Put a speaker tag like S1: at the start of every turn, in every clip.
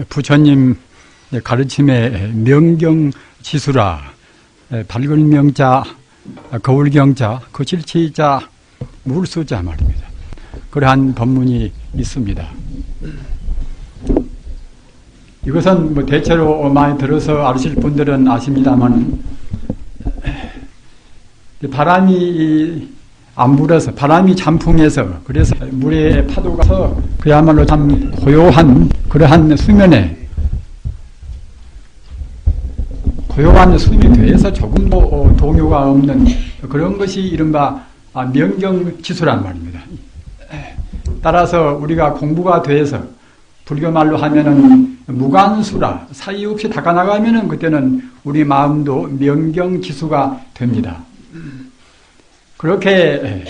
S1: 부처님 가르침의 명경지수라, 밝은 명자, 거울경자, 거칠치자, 물수자 말입니다. 그러한 법문이 있습니다. 이것은 뭐 대체로 많이 들어서 아실 분들은 아십니다만, 바람이 안 불어서, 바람이 잠풍해서, 그래서 물의 파도가 서 그야말로 참 고요한 그러한 수면에, 고요한 수면에 대해서 조금도 동요가 없는 그런 것이 이른바 명경지수란 말입니다. 따라서 우리가 공부가 돼서 불교말로 하면은 무관수라, 사이 없이 닦아나가면은 그때는 우리 마음도 명경지수가 됩니다. 그렇게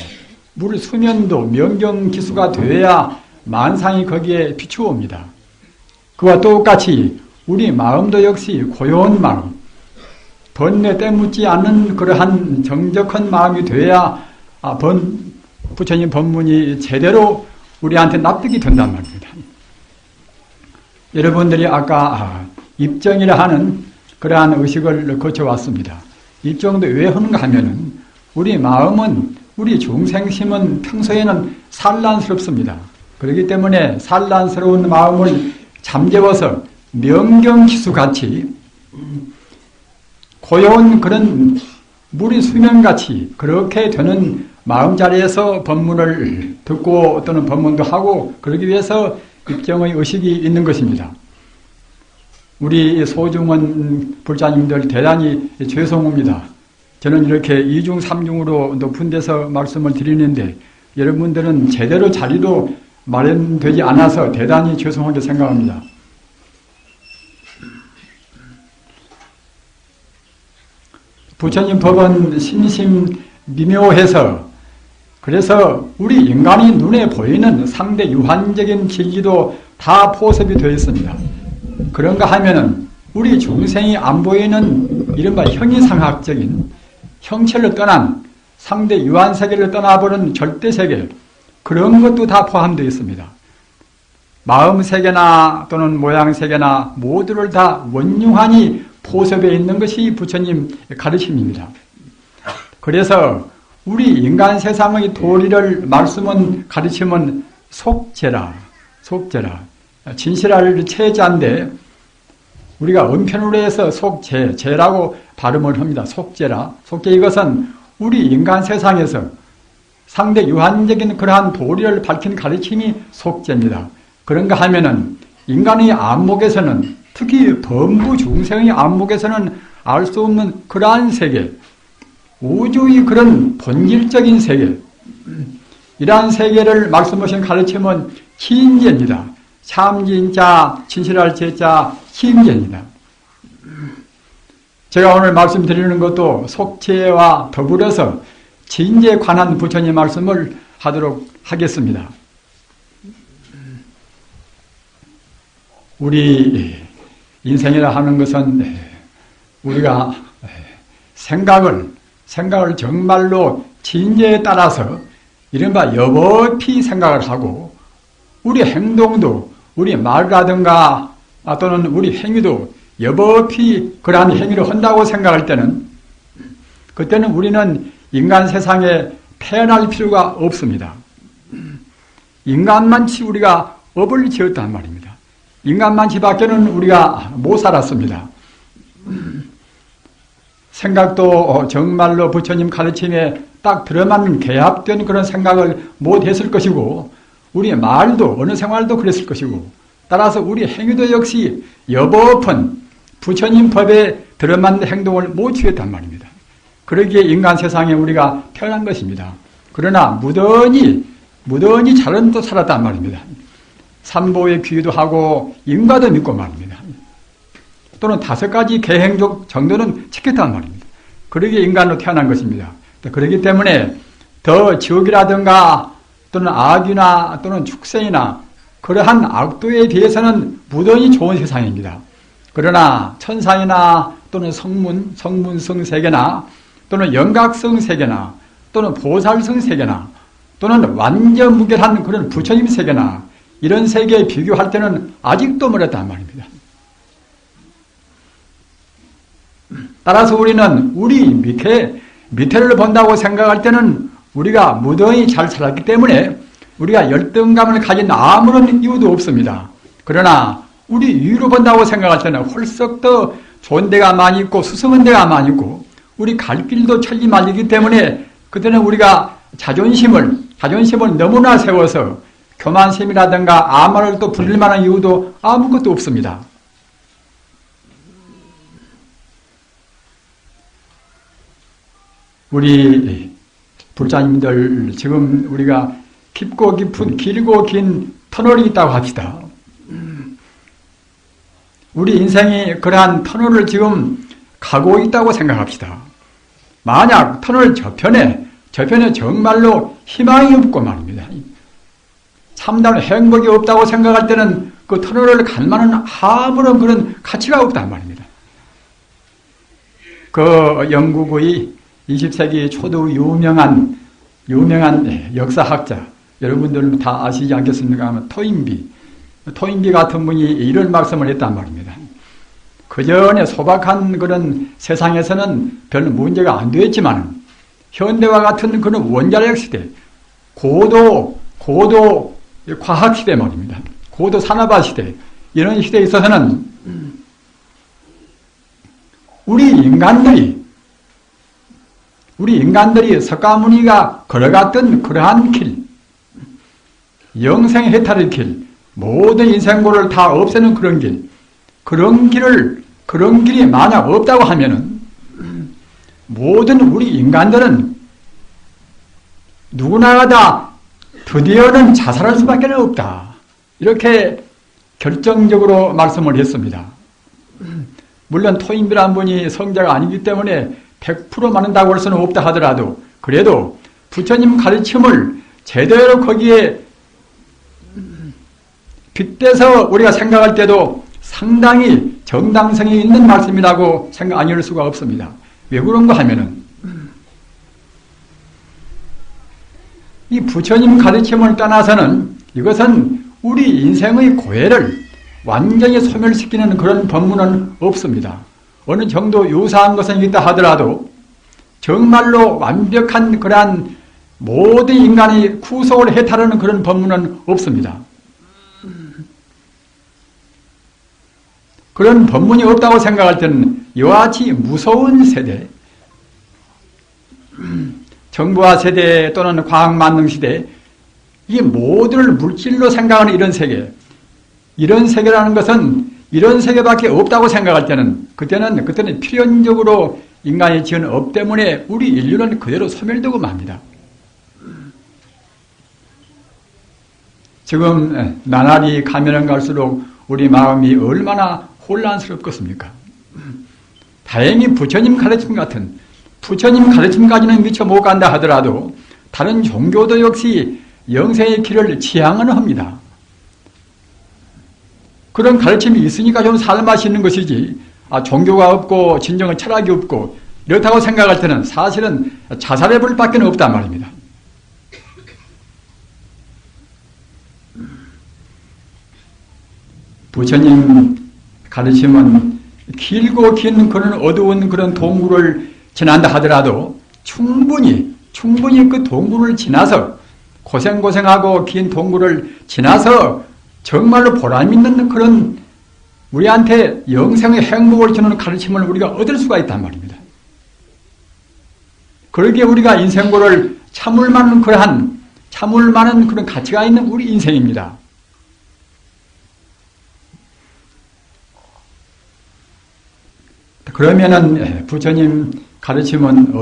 S1: 물 수면도 명경지수가 되어야 만상이 거기에 비추옵니다. 그와 똑같이 우리 마음도 역시 고요한 마음, 번뇌 때묻지 않는 그러한 정적한 마음이 되어야 부처님 법문이 제대로 우리한테 납득이 된단 말입니다. 여러분들이 아까 입정이라 하는 그러한 의식을 거쳐왔습니다. 입정도 왜 하는가 하면은 우리 마음은, 우리 중생심은 평소에는 산란스럽습니다. 그렇기 때문에 산란스러운 마음을 잠재워서 명경지수같이 고요한 그런 물이 수면같이 그렇게 되는 마음자리에서 법문을 듣고 또는 법문도 하고 그러기 위해서 입정의 의식이 있는 것입니다. 우리 소중한 불자님들 대단히 죄송합니다. 저는 이렇게 2중 3중으로 높은 데서 말씀을 드리는데 여러분들은 제대로 자리로 마련되지 않아서 대단히 죄송하게 생각합니다. 부처님 법은 심심미묘해서, 그래서 우리 인간이 눈에 보이는 상대 유한적인 진리도 다 포섭이 되어 있습니다. 그런가 하면은 우리 중생이 안 보이는 이른바 형이상학적인 형체를 떠난 상대 유한세계를 떠나버린 절대세계, 그런 것도 다 포함되어 있습니다. 마음세계나 또는 모양세계나 모두를 다 원흉하니 포섭에 있는 것이 부처님 가르침입니다. 그래서 우리 인간 세상의 도리를 말씀은 가르침은 속죄라, 속죄라. 진실할 체자인데 우리가 은편으로 해서 속죄, 죄라고 발음을 합니다. 속죄라. 속죄, 이것은 우리 인간 세상에서 상대 유한적인 그러한 도리를 밝힌 가르침이 속죄입니다. 그런가 하면은 인간의 안목에서는, 특히 범부 중생의 안목에서는 알 수 없는 그러한 세계, 우주의 그런 본질적인 세계, 이러한 세계를 말씀하신 가르침은 희인제입니다. 참진자, 진실할 제자, 희인제입니다. 제가 오늘 말씀드리는 것도 속죄와 더불어서 진제에 관한 부처님 말씀을 하도록 하겠습니다. 우리 인생이라 하는 것은 우리가 생각을 정말로 진제에 따라서 이른바 여법히 생각을 하고, 우리 행동도, 우리 말이라든가 또는 우리 행위도 여법히 그러한 행위를 한다고 생각할 때는, 그때는 우리는 인간 세상에 태어날 필요가 없습니다. 인간만치 우리가 업을 지었단 말입니다. 인간만치 밖에는 우리가 못 살았습니다. 생각도 정말로 부처님 가르침에 딱 들어맞는 개합된 그런 생각을 못 했을 것이고, 우리 말도 어느 생활도 그랬을 것이고, 따라서 우리 행위도 역시 여법은 부처님 법에 들어맞는 행동을 못 취했단 말입니다. 그러기에 인간 세상에 우리가 태어난 것입니다. 그러나 무던히 잘은 또 살았단 말입니다. 삼보의 귀도 하고 인과도 믿고 말입니다. 또는 5가지 계행적 정도는 지켰단 말입니다. 그러기에 인간으로 태어난 것입니다. 그렇기 때문에 더 지옥이라든가 또는 악이나 또는 축생이나 그러한 악도에 비해서는 무던히 좋은 세상입니다. 그러나 천상이나 또는 성문성 세계나 또는 영각성 세계나 또는 보살성 세계나 또는 완전 무결한 그런 부처님 세계나 이런 세계에 비교할 때는 아직도 멀었단 말입니다. 따라서 우리는 우리 밑에를 본다고 생각할 때는 우리가 무던히 잘 살았기 때문에 우리가 열등감을 가진 아무런 이유도 없습니다. 그러나 우리 위로 본다고 생각할 때는 홀썩 더 좋은 데가 많이 있고 수성은 데가 많이 있고 우리 갈 길도 천리 말리기 때문에 그때는 우리가 자존심을 너무나 세워서 교만심이라든가 아말을 또 부릴 만한 이유도 아무것도 없습니다. 우리 불자님들 지금 우리가 깊고 깊은 길고 긴 터널이 있다고 합시다. 우리 인생이 그러한 터널을 지금 가고 있다고 생각합시다. 만약 터널 저편에 정말로 희망이 없고 말입니다. 참다운 행복이 없다고 생각할 때는 그 터널을 갈 만한 아무런 그런 가치가 없단 말입니다. 그 영국의 20세기 초도 유명한 역사학자, 여러분들 다 아시지 않겠습니까? 토인비 같은 분이 이런 말씀을 했단 말입니다. 그 전에 소박한 그런 세상에서는 별 문제가 안 되었지만 현대와 같은 그런 원자력 시대, 고도 과학 시대 말입니다. 고도 산업화 시대, 이런 시대에 있어서는 우리 인간들이 석가모니가 걸어갔던 그러한 길, 영생해탈의 길, 모든 인생고를 다 없애는 그런 길이 만약 없다고 하면은 모든 우리 인간들은 누구나가 다 드디어는 자살할 수밖에 없다. 이렇게 결정적으로 말씀을 했습니다. 물론 토인비란 분이 성자가 아니기 때문에 100% 맞는다고 할 수는 없다 하더라도 그래도 부처님 가르침을 제대로 거기에 빗대서 우리가 생각할 때도 상당히 정당성이 있는 말씀이라고 생각 아니할 수가 없습니다. 왜 그런가 하면은 이 부처님 가르침을 떠나서는 이것은 우리 인생의 고해를 완전히 소멸시키는 그런 법문은 없습니다. 어느 정도 유사한 것은 있다 하더라도 정말로 완벽한 그러한 모든 인간의 구속을 해탈하는 그런 법문은 없습니다. 그런 법문이 없다고 생각할 때는 이와 같이 무서운 세대, 정보화 세대 또는 과학만능 시대, 이 모두를 물질로 생각하는 이런 세계라는 것은 이런 세계밖에 없다고 생각할 때는 그때는 필연적으로 인간이 지은 업 때문에 우리 인류는 그대로 소멸되고 맙니다. 지금 나날이 가면은 갈수록 우리 마음이 얼마나 혼란스럽겠습니까? 다행히 부처님 가르침까지는 미처 못 간다 하더라도 다른 종교도 역시 영생의 길을 지향은 합니다. 그런 가르침이 있으니까 좀 살맛이 있는 것이지, 종교가 없고 진정한 철학이 없고 이렇다고 생각할 때는 사실은 자살해 볼 밖에 없단 말입니다. 부처님 가르침은 길고 긴 그런 어두운 그런 동굴을 지난다 하더라도 충분히 그 동굴을 지나서 고생하고 긴 동굴을 지나서 정말로 보람있는 그런 우리한테 영생의 행복을 주는 가르침을 우리가 얻을 수가 있단 말입니다. 그러기에 우리가 인생고를 참을 만한 그런 가치가 있는 우리 인생입니다. 그러면은 부처님 가르침은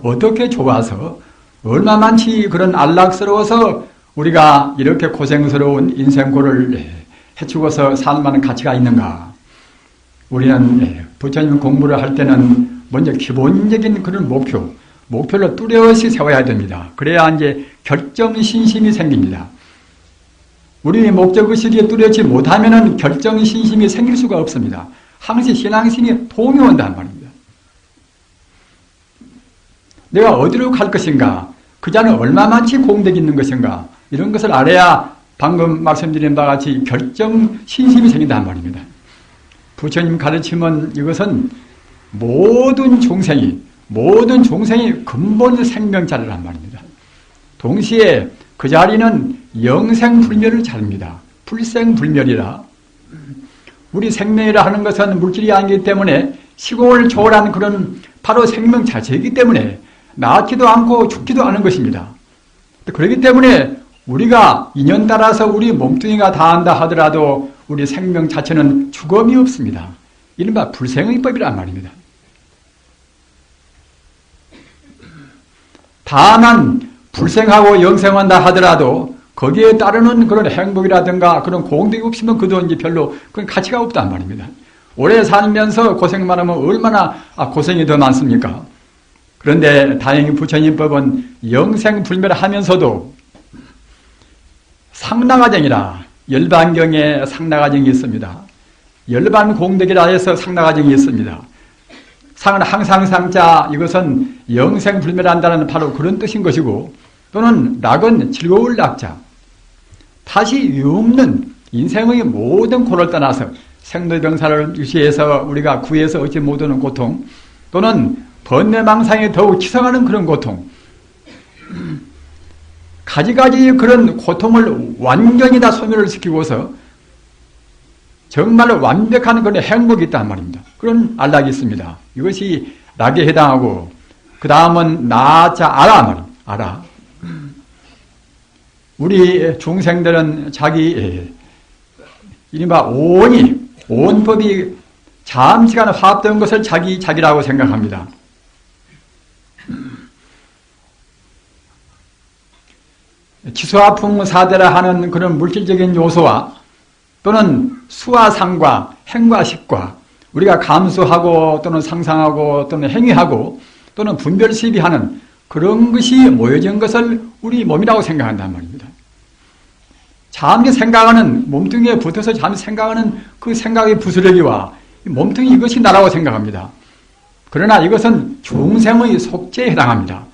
S1: 어떻게 좋아서 얼마만치 그런 안락스러워서 우리가 이렇게 고생스러운 인생고를 해치고서 살만한 가치가 있는가? 우리는 부처님 공부를 할 때는 먼저 기본적인 그런 목표를 뚜렷이 세워야 됩니다. 그래야 이제 결정신심이 생깁니다. 우리 목적의식이 뚜렷이 못하면은 결정신심이 생길 수가 없습니다. 항시 신앙심이 동요한단 말입니다. 내가 어디로 갈 것인가? 그 자는 얼마만치 공덕이 있는 것인가? 이런 것을 알아야 방금 말씀드린 바와 같이 결정신심이 생긴단 말입니다. 부처님 가르침은 이것은 모든 종생이 근본 생명자리란 말입니다. 동시에 그 자리는 영생불멸을 자릅니다. 불생불멸이라. 우리 생명이라 하는 것은 물질이 아니기 때문에 시공을 초월한 그런 바로 생명 자체이기 때문에 낳지도 않고 죽지도 않은 것입니다. 그렇기 때문에 우리가 인연 따라서 우리 몸뚱이가 다한다 하더라도 우리 생명 자체는 죽음이 없습니다. 이른바 불생의법이란 말입니다. 다만 불생하고 영생한다 하더라도 거기에 따르는 그런 행복이라든가 그런 공덕이 없으면 그도 이제 별로 그런 가치가 없단 말입니다. 오래 살면서 고생만 하면 얼마나 고생이 더 많습니까? 그런데 다행히 부처님법은 영생불멸하면서도 상나가정이라 열반경에 상나가정이 있습니다. 열반공덕이라 해서 상나가정이 있습니다. 상은 항상 상자, 이것은 영생불멸한다는 바로 그런 뜻인 것이고, 또는 낙은 즐거울 낙자, 다시 유없는 인생의 모든 고를 떠나서 생로병사를 유시해서 우리가 구해서 얻지 못하는 고통, 또는 번뇌망상에 더욱 치성하는 그런 고통, 가지가지 그런 고통을 완전히 다 소멸을 시키고서 정말로 완벽한 그런 행복이 있단 말입니다. 그런 안락이 있습니다. 이것이 낙에 해당하고, 그 다음은 나자 아라 말입니다. 아라. 우리 중생들은 자기 이른바 온법이 잠시간 화합된 것을 자기라고 생각합니다. 치수화풍사대라 하는 그런 물질적인 요소와 또는 수와 상과 행과 식과 우리가 감수하고 또는 상상하고 또는 행위하고 또는 분별시비하는 그런 것이 모여진 것을 우리 몸이라고 생각한단 말입니다. 잠시 생각하는 몸뚱이에 붙어서 잠시 생각하는 그 생각의 부스러기와 몸뚱이 이것이 나라고 생각합니다. 그러나 이것은 중생의 속죄에 해당합니다.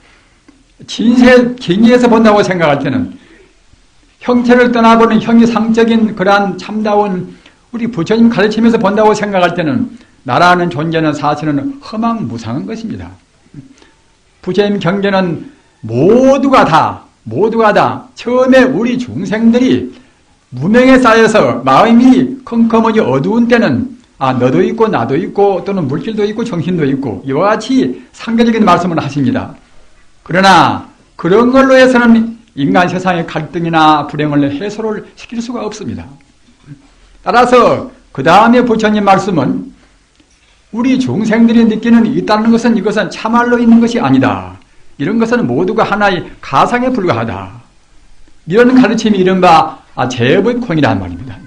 S1: 진리에서 본다고 생각할 때는 형체를 떠나보는 형이상적인 그러한 참다운 우리 부처님 가르치면서 본다고 생각할 때는 나라는 존재는 사실은 허망무상한 것입니다. 부처님 경전은 모두가 다 처음에 우리 중생들이 무명에 쌓여서 마음이 컴컴하니 어두운 때는 너도 있고 나도 있고 또는 물질도 있고 정신도 있고 이와 같이 상대적인 말씀을 하십니다. 그러나 그런 걸로 해서는 인간 세상의 갈등이나 불행을 해소를 시킬 수가 없습니다. 따라서 그 다음에 부처님 말씀은 우리 중생들이 느끼는 있다는 것은 이것은 참말로 있는 것이 아니다. 이런 것은 모두가 하나의 가상에 불과하다. 이런 가르침이 이른바 제법콘이라는 말입니다.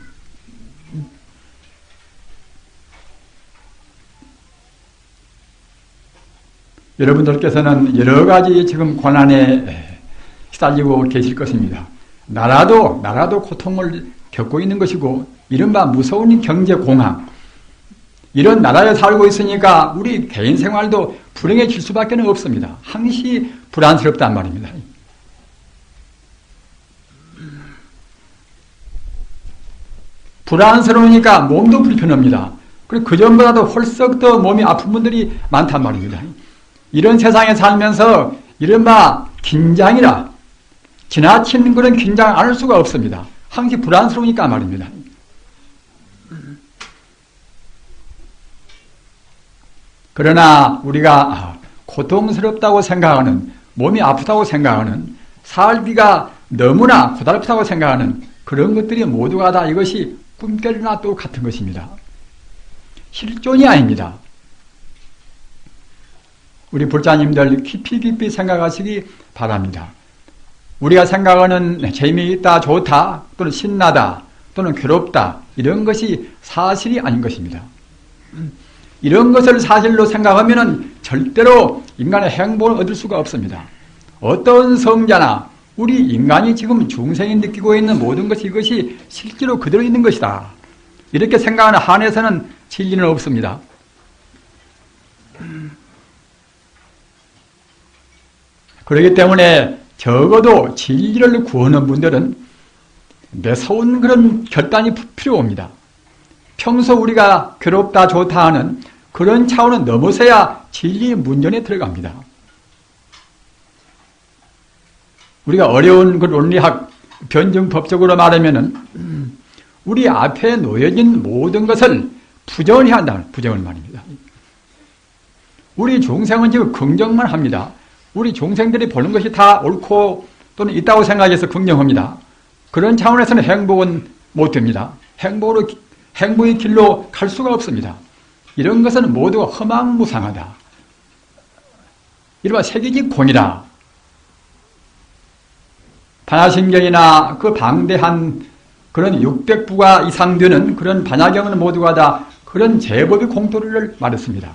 S1: 여러분들께서는 여러 가지 지금 고난에 시달리고 계실 것입니다. 나라도 고통을 겪고 있는 것이고 이른바 무서운 경제공황, 이런 나라에 살고 있으니까 우리 개인 생활도 불행해질 수밖에 없습니다. 항시 불안스럽단 말입니다. 불안스러우니까 몸도 불편합니다. 그리고 그전보다도 헐썩 더 몸이 아픈 분들이 많단 말입니다. 이런 세상에 살면서 이른바 긴장이라 지나친 그런 긴장을 안 할 수가 없습니다. 항시 불안스러우니까 말입니다. 그러나 우리가 고통스럽다고 생각하는, 몸이 아프다고 생각하는, 살기가 너무나 고달프다고 생각하는 그런 것들이 모두가 다 이것이 꿈결이나 또 같은 것입니다. 실존이 아닙니다. 우리 불자님들 깊이 생각하시기 바랍니다. 우리가 생각하는 재미있다, 좋다, 또는 신나다, 또는 괴롭다, 이런 것이 사실이 아닌 것입니다. 이런 것을 사실로 생각하면 절대로 인간의 행복을 얻을 수가 없습니다. 어떤 성자나 우리 인간이 지금 중생이 느끼고 있는 모든 것이 이것이 실제로 그대로 있는 것이다. 이렇게 생각하는 한에서는 진리는 없습니다. 그렇기 때문에 적어도 진리를 구하는 분들은 매서운 그런 결단이 필요합니다. 평소 우리가 괴롭다 좋다 하는 그런 차원을 넘어서야 진리의 문전에 들어갑니다. 우리가 어려운 그 논리학 변증법적으로 말하면은 우리 앞에 놓여진 모든 것을 부정해야 한다. 부정을 말입니다. 우리 중생은 지금 긍정만 합니다. 우리 중생들이 보는 것이 다 옳고 또는 있다고 생각해서 긍정합니다. 그런 차원에서는 행복은 못 됩니다. 행복의 길로 갈 수가 없습니다. 이런 것은 모두가 허망무상하다. 이른바 세계적 공이다. 반야심경이나 그 방대한 그런 600부가 이상 되는 그런 반야경은 모두가 다 그런 제법의 공토를 말했습니다.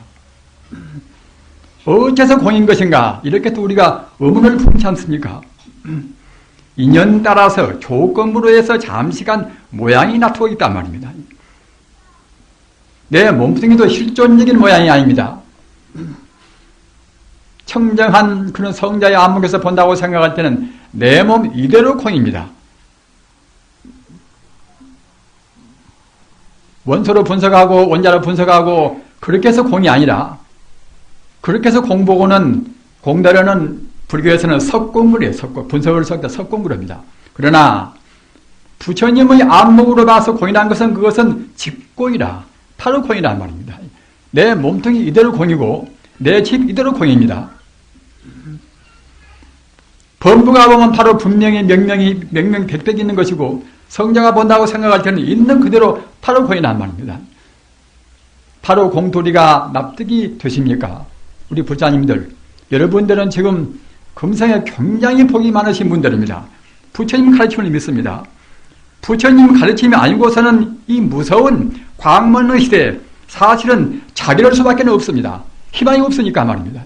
S1: 어째서 공인 것인가? 이렇게 또 우리가 의문을 품지 않습니까? 인연 따라서 조건으로 해서 잠시간 모양이 나타나고 있단 말입니다. 내 몸뚱이도 실존적인 모양이 아닙니다. 청정한 그런 성자의 안목에서 본다고 생각할 때는 내 몸 이대로 공입니다. 원소로 분석하고 원자로 분석하고 그렇게 해서 공이 아니라 그렇게 해서 공보고는 공다려는 불교에서는 석공불이에요. 석공. 분석을 섞다 석공불입니다. 그러나 부처님의 안목으로 봐서 공이라는 것은 그것은 직공이라 바로 공이란 말입니다. 내 몸통이 이대로 공이고 내 집 이대로 공입니다. 범부가 보면 바로 분명히 명명백백 있는 것이고 성자가 본다고 생각할 때는 있는 그대로 바로 공이란 말입니다. 바로 공도리가 납득이 되십니까? 우리 부자님들, 여러분들은 지금 금생에 굉장히 복이 많으신 분들입니다. 부처님 가르침을 믿습니다. 부처님 가르침이 아니고서는 이 무서운 광문의 시대에 사실은 자결할 수밖에 없습니다. 희망이 없으니까 말입니다.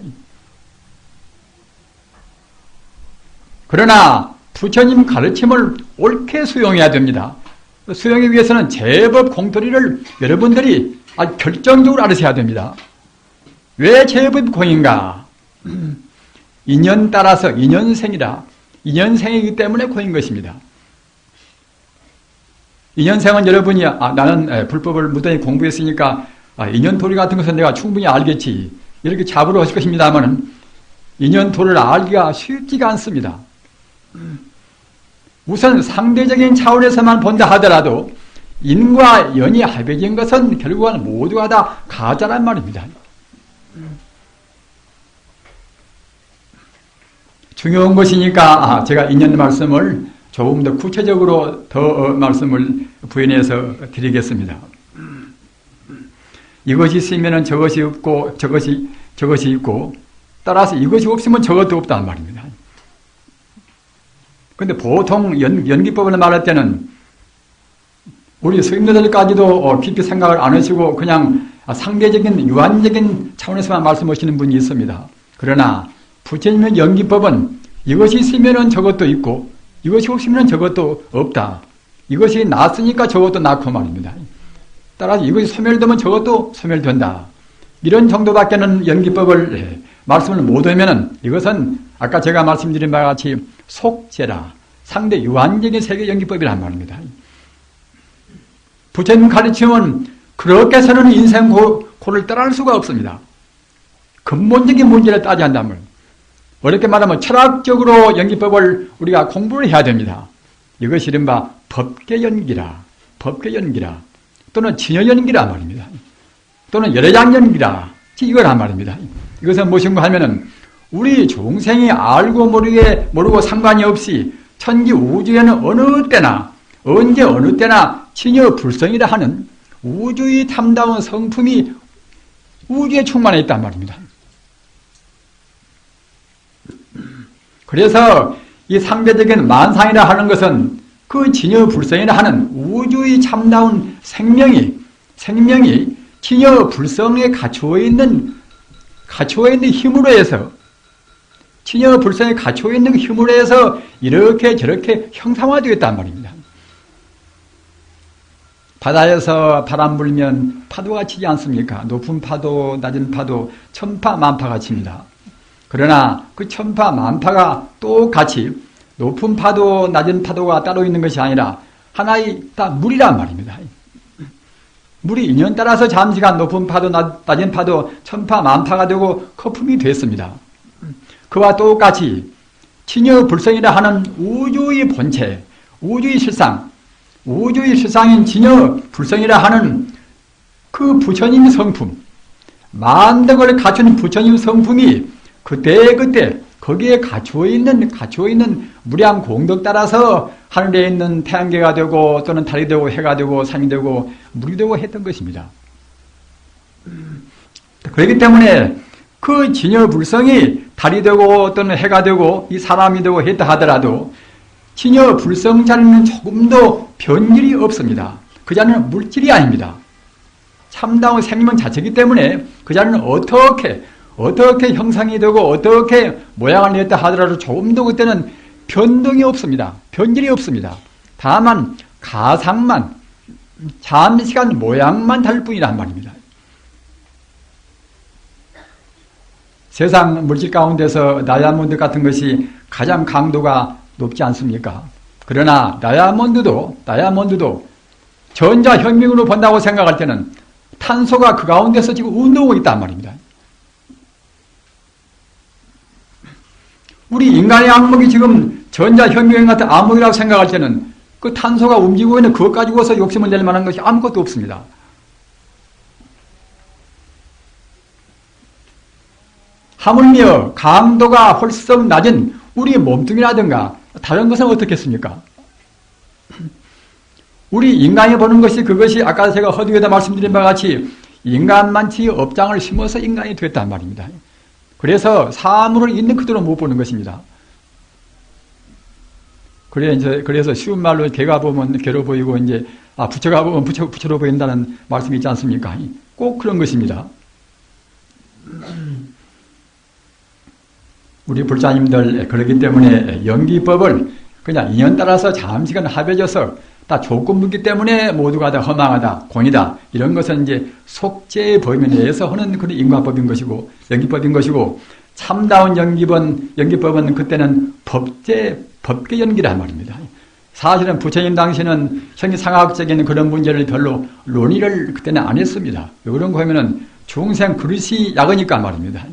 S1: 그러나 부처님 가르침을 옳게 수용해야 됩니다. 수용하기 위해서는 제법 공토리를 여러분들이 아주 결정적으로 알으셔야 됩니다. 왜 제법 공인가? 인연 따라서 인연생이라 인연생이기 때문에 공인 것입니다. 인연생은 여러분이 나는 불법을 무단히 공부했으니까 인연도리 같은 것은 내가 충분히 알겠지 이렇게 잡으러 하실 것입니다만 인연도를 알기가 쉽지가 않습니다. 우선 상대적인 차원에서만 본다 하더라도 인과 연이 합해진 것은 결국은 모두가 다 가짜란 말입니다. 중요한 것이니까 제가 인연 말씀을 조금 더 구체적으로 더 말씀을 부연해서 드리겠습니다. 이것이 있으면 저것이 없고 저것이 있고 따라서 이것이 없으면 저것도 없다는 말입니다. 그런데 보통 연기법을 말할 때는 우리 스님들까지도 깊이 생각을 안 하시고 그냥 상대적인 유한적인 차원에서만 말씀하시는 분이 있습니다. 그러나 부처님의 연기법은 이것이 있으면 저것도 있고 이것이 없으면 저것도 없다. 이것이 났으니까 저것도 낳고 말입니다. 따라서 이것이 소멸되면 저것도 소멸된다. 이런 정도밖에는 연기법을 말씀을 못하면 이것은 아까 제가 말씀드린 바와 같이 속죄라 상대 유한적인 세계 연기법이란 말입니다. 부처님 가르침은 그렇게 해서는 인생 고를 따라할 수가 없습니다. 근본적인 문제를 따져야 한다면 어렵게 말하면 철학적으로 연기법을 우리가 공부를 해야 됩니다. 이것이 이른바 법계연기라 또는 진여연기라 말입니다. 또는 열애장연기라 이거란 말입니다. 이것은 무엇인가 하면은 우리 중생이 알고 모르고 상관이 없이 천지 우주에는 어느 때나 언제 어느 때나 진여불성이라 하는 우주의 탐다운 성품이 우주에 충만해 있단 말입니다. 그래서 이 상대적인 만상이라 하는 것은 그 진여불성이라 하는 우주의 참다운 생명이 진여불성에 갖추어 있는 힘으로 해서 진여불성에 갖추어 있는 힘으로 해서 이렇게 저렇게 형상화되었단 말입니다. 바다에서 바람 불면 파도가 치지 않습니까? 높은 파도, 낮은 파도, 천파, 만파가 칩니다. 그러나 그 천파, 만파가 똑같이 높은 파도, 낮은 파도가 따로 있는 것이 아니라 하나의 다 물이란 말입니다. 물이 인연 따라서 잠시간 높은 파도 낮은 파도 천파 만파가 되고 거품이 됐습니다. 그와 똑같이 진여불성이라 하는 우주의 본체, 우주의 실상인 진여불성이라 하는 그 부처님 성품, 만덕을 갖춘 부처님 성품이 그때그때 거기에 갖추어 있는 무량 공덕 따라서 하늘에 있는 태양계가 되고 또는 달이 되고 해가 되고 산이 되고 물이 되고 했던 것입니다. 그렇기 때문에 그 진여불성이 달이 되고 또는 해가 되고 이 사람이 되고 했다 하더라도 진여불성 자리는 조금도 변질이 없습니다. 그 자리는 물질이 아닙니다. 참다운 생명 자체이기 때문에 그 자리는 어떻게 형상이 되고 어떻게 모양을 냈다 하더라도 조금도 그때는 변동이 없습니다. 변질이 없습니다. 다만 가상만 잠시간 모양만 다를 뿐이란 말입니다. 세상 물질 가운데서 다이아몬드 같은 것이 가장 강도가 높지 않습니까? 그러나 다이아몬드도 전자현미으로 본다고 생각할 때는 탄소가 그 가운데서 지금 운동하고 있단 말입니다. 우리 인간의 악목이 지금 전자현미경 같은 암흑이라고 생각할 때는 그 탄소가 움직이고 있는 그것 가지고서 욕심을 낼 만한 것이 아무것도 없습니다. 하물며 강도가 훨씬 낮은 우리 몸뚱이라든가 다른 것은 어떻겠습니까? 우리 인간이 보는 것이 그것이 아까 제가 허둥에다 말씀드린 바와 같이 인간만치 업장을 심어서 인간이 됐단 말입니다. 그래서 사물을 있는 그대로 못 보는 것입니다. 그래서 쉬운 말로 개가 보면 개로 보이고 이제 부처가 보면 부처로 보인다는 말씀이 있지 않습니까? 꼭 그런 것입니다. 우리 불자님들 그렇기 때문에 연기법을 그냥 인연 따라서 잠시간 합해져서 다 조건부기 때문에 모두가 다 허망하다, 공이다 이런 것은 이제 속죄의 범위 내에서 하는 그런 인과법인 것이고 연기법인 것이고 참다운 연기법은 그때는 법계 연기란 말입니다. 사실은 부처님 당시는 형이상학적인 그런 문제를 별로 논의를 그때는 안 했습니다. 왜 그런가 하면은 중생 그릇이 약으니까 말입니다.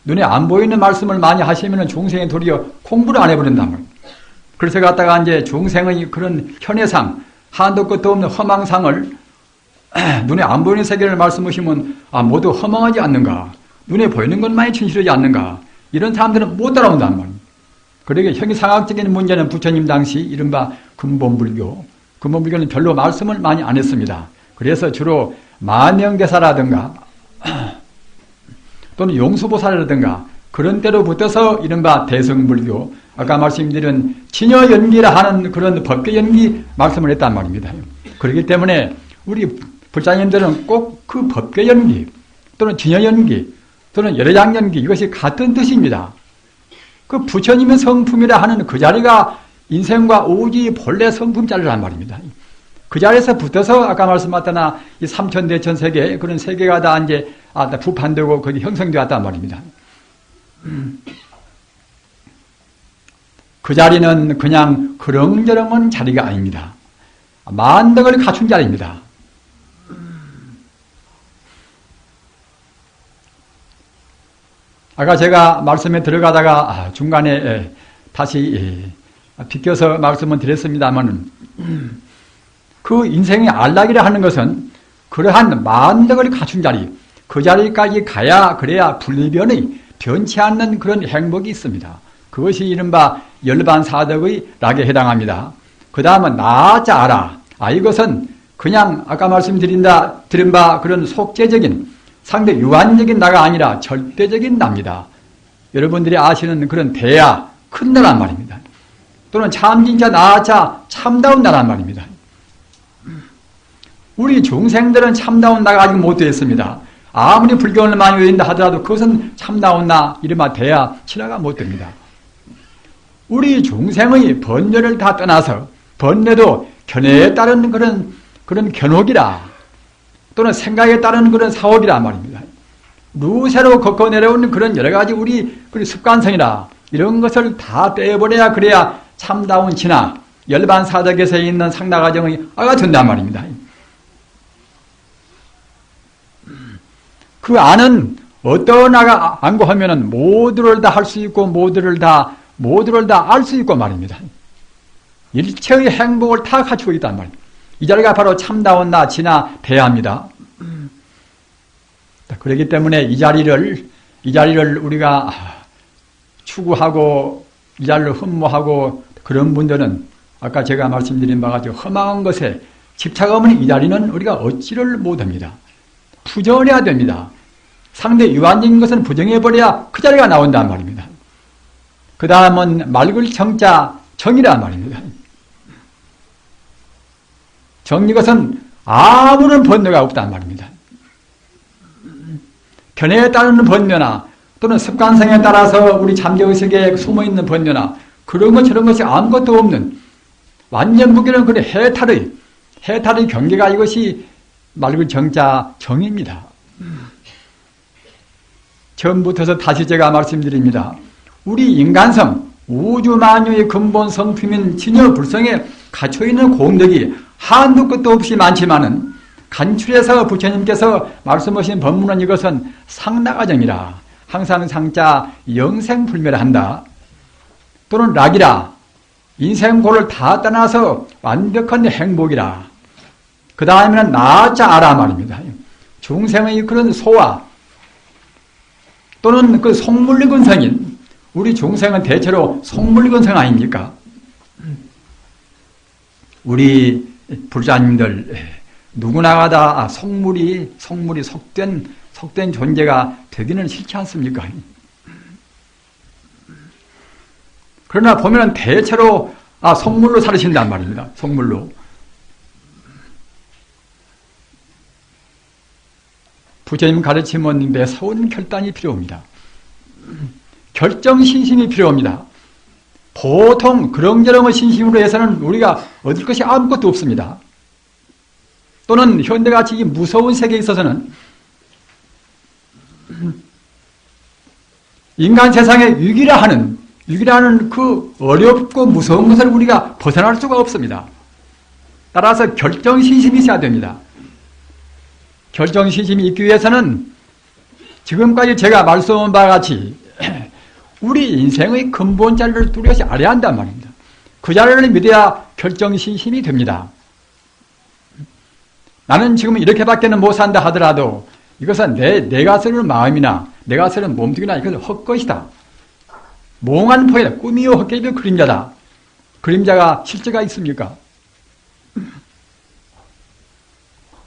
S1: 눈에 안 보이는 말씀을 많이 하시면은 중생이 도리어 공부를 안 해버린단 말입니다. 그래서 갖다가 이제 중생의 그런 현해상, 한도 끝도 없는 허망상을 눈에 안 보이는 세계를 말씀하시면 모두 허망하지 않는가? 눈에 보이는 것만이 진실하지 않는가? 이런 사람들은 못 따라온단 말입니다. 그러게 형이상학적인 문제는 부처님 당시 이른바 근본불교는 별로 말씀을 많이 안 했습니다. 그래서 주로 만영대사라든가 또는 용수보살이라든가 그런 때로 붙어서 이른바 대성불교, 아까 말씀드린 진여연기라 하는 그런 법계연기 말씀을 했단 말입니다. 그렇기 때문에 우리 불자님들은 꼭 그 법계연기 또는 진여연기 또는 열애장연기 이것이 같은 뜻입니다. 그 부처님의 성품이라 하는 그 자리가 인생과 오지 본래 성품 자리란 말입니다. 그 자리에서 붙어서 아까 말씀하셨다나 이 삼천대천 세계 그런 세계가 다 이제 다 부판되고 거기 형성되었단 말입니다. 그 자리는 그냥 그렁저렁한 자리가 아닙니다. 만덕을 갖춘 자리입니다. 아까 제가 말씀에 들어가다가 중간에 다시 비껴서 말씀을 드렸습니다만 그 인생의 안락이라 하는 것은 그러한 만덕을 갖춘 자리, 그 자리까지 가야 그래야 분리변의 변치 않는 그런 행복이 있습니다. 그것이 이른바 열반사덕의 락에 해당합니다. 그 다음은 나자 알아. 이것은 그냥 아까 말씀드린 바 그런 속죄적인 상대 유한적인 나가 아니라 절대적인 나입니다. 여러분들이 아시는 그런 대야, 큰 나란 말입니다. 또는 참진자 나자 참다운 나란 말입니다. 우리 중생들은 참다운 나가 아직 못 되었습니다. 아무리 불경을 많이 외운다 하더라도 그것은 참다운 나, 이른바 대야, 친화가 못 됩니다. 우리 중생의 번뇌를 다 떠나서 번뇌도 견해에 따른 그런 견혹이라 또는 생각에 따른 그런 사업이란 말입니다. 루세로 걷고 내려오는 그런 여러 가지 우리 습관성이라 이런 것을 다 빼버려야 그래야 참다운 진화, 열반사덕에서 있는 상나가정의 아가 된단 말입니다. 그 아는 어떤 아가 안고하면은 모두를 다 할 수 있고 모두를 다 알 수 있고 말입니다. 일체의 행복을 다 갖추고 있단 말입니다. 이 자리가 바로 참다운 나 진화 대야입니다. 그렇기 때문에 이 자리를 우리가 추구하고 이 자리를 흠모하고 그런 분들은 아까 제가 말씀드린 바가 험한 것에 집착 없는 이 자리는 우리가 얻지를 못합니다. 부정해야 됩니다. 상대 유한적인 것은 부정해버려야 그 자리가 나온단 말입니다. 그 다음은 맑을 정자 정이란 말입니다. 정 이것은 아무런 번뇌가 없단 말입니다. 견해에 따르는 번뇌나 또는 습관성에 따라서 우리 잠재의식에 숨어있는 번뇌나 그런 것 저런 것이 아무것도 없는 완전 무결한 그런 해탈의 경계가 이것이 맑은 정자 정입니다. 처음부터서 다시 제가 말씀드립니다. 우리 인간성, 우주만유의 근본 성품인 진여불성에 갇혀있는 공덕이 한도 끝도 없이 많지만은 간출해서 부처님께서 말씀하신 법문은 이것은 상나가정이라 항상 상자 영생불멸한다. 또는 락이라 인생고를 다 떠나서 완벽한 행복이라. 그 다음에는 나자 아라 말입니다. 중생의 그런 소화 또는 그 속물리근성인 우리 중생은 대체로 속물리근성 아닙니까? 우리 불자님들 누구나가 다 속물이 속된 존재가 되기는 싫지 않습니까? 그러나 보면은 대체로 속물로 살으신단 말입니다. 속물로. 부처님 가르침은 매서운 결단이 필요합니다. 결정신심이 필요합니다. 보통 그렁저렁의 신심으로 해서는 우리가 얻을 것이 아무것도 없습니다. 또는 현대같이 이 무서운 세계에 있어서는 인간 세상에 위기라 하는 그 어렵고 무서운 것을 우리가 벗어날 수가 없습니다. 따라서 결정신심이 있어야 됩니다. 결정신심이 있기 위해서는 지금까지 제가 말씀한 바와 같이 우리 인생의 근본 자리를 뚜렷이 알아야 한단 말입니다. 그 자리를 믿어야 결정신심이 됩니다. 나는 지금 이렇게밖에는 못 산다 하더라도 이것은 내가 쓰는 마음이나 내가 쓰는 몸뚱이나 이것은 헛것이다. 몽한 포이다. 꿈이요 헛개비요 그림자다. 그림자가 실제가 있습니까?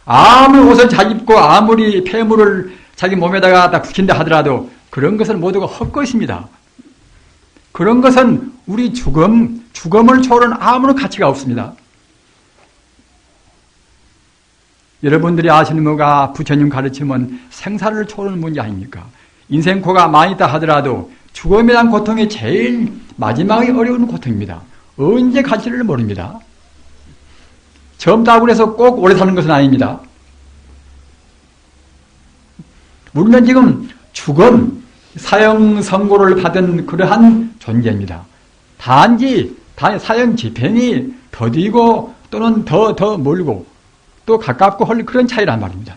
S1: 아무리 옷을 잘 입고 아무리 폐물을 자기 몸에다가 다 붙인다 하더라도 그런 것은 모두가 헛것입니다. 그런 것은 우리 죽음을 초월한 아무런 가치가 없습니다. 여러분들이 아시는 뭐가 부처님 가르침은 생사를 초월하는 문제 아닙니까? 인생고가 많이 있다 하더라도 죽음에 대한 고통이 제일 마지막에 어려운 고통입니다. 언제 갈지를 모릅니다. 젊다고 해서 꼭 오래 사는 것은 아닙니다. 물론 지금 죽음, 사형 선고를 받은 그러한 존재입니다. 단지 사형 집행이 더디고 또는 더 멀고 또 가깝고 할 그런 차이란 말입니다.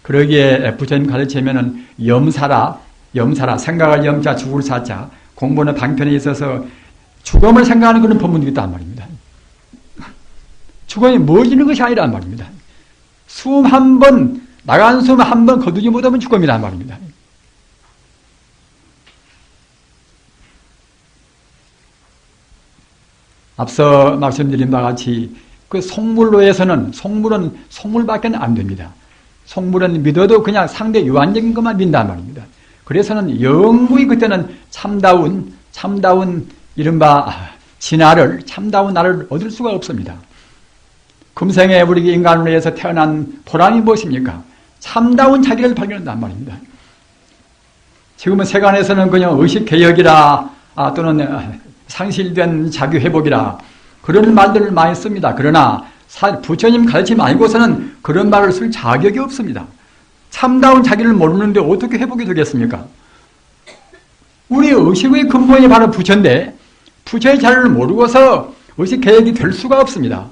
S1: 그러기에 부처님 가르치면은 염사라 생각할 염자 죽을 사자 공부는 방편에 있어서 죽음을 생각하는 그런 법문이 있단 말입니다. 죽음이 멀어지는 것이 아니란 말입니다. 나간 숨 한 번 거두지 못하면 죽음이란 말입니다. 앞서 말씀드린 바와 같이 그 속물로에서는 속물밖에 안 됩니다. 속물은 믿어도 그냥 상대 유한적인 것만 믿는단 말입니다. 그래서는 영구히 그때는 참다운 이른바 참다운 나를 얻을 수가 없습니다. 금생에 우리 인간으로 해서 태어난 보람이 무엇입니까? 참다운 자기를 발견한단 말입니다. 지금은 세간에서는 그냥 의식개혁이라 또는 상실된 자기회복이라 그런 말들을 많이 씁니다. 그러나 부처님 가르침 아니고서는 그런 말을 쓸 자격이 없습니다. 참다운 자기를 모르는데 어떻게 회복이 되겠습니까? 우리 의식의 근본이 바로 부처인데 부처의 자료를 모르고서 의식 계획이 될 수가 없습니다.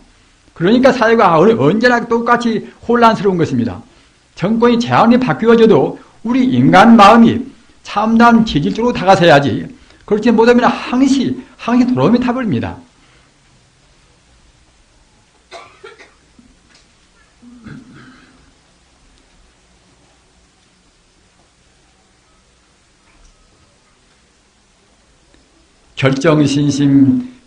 S1: 그러니까 사회가 언제나 똑같이 혼란스러운 것입니다. 정권이 제한이 바뀌어져도 우리 인간 마음이 참담 지질적으로 다가서야지, 그렇지 못하면 항시 도로미 타버립니다.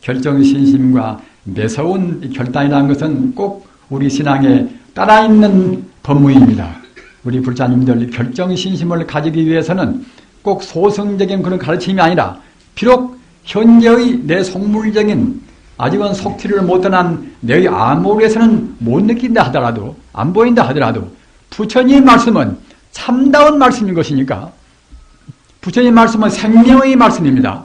S1: 결정신심과 매서운 결단이라는 것은 꼭 우리 신앙에 따라있는 법문입니다. 우리 불자님들 결정신심을 가지기 위해서는 꼭 소승적인 그런 가르침이 아니라 비록 현재의 내 속물적인 아직은 속티를 못 떠난 내 암홀에서는 못 느낀다 하더라도, 안 보인다 하더라도 부처님 말씀은 참다운 말씀인 것이니까, 부처님 말씀은 생명의 말씀입니다.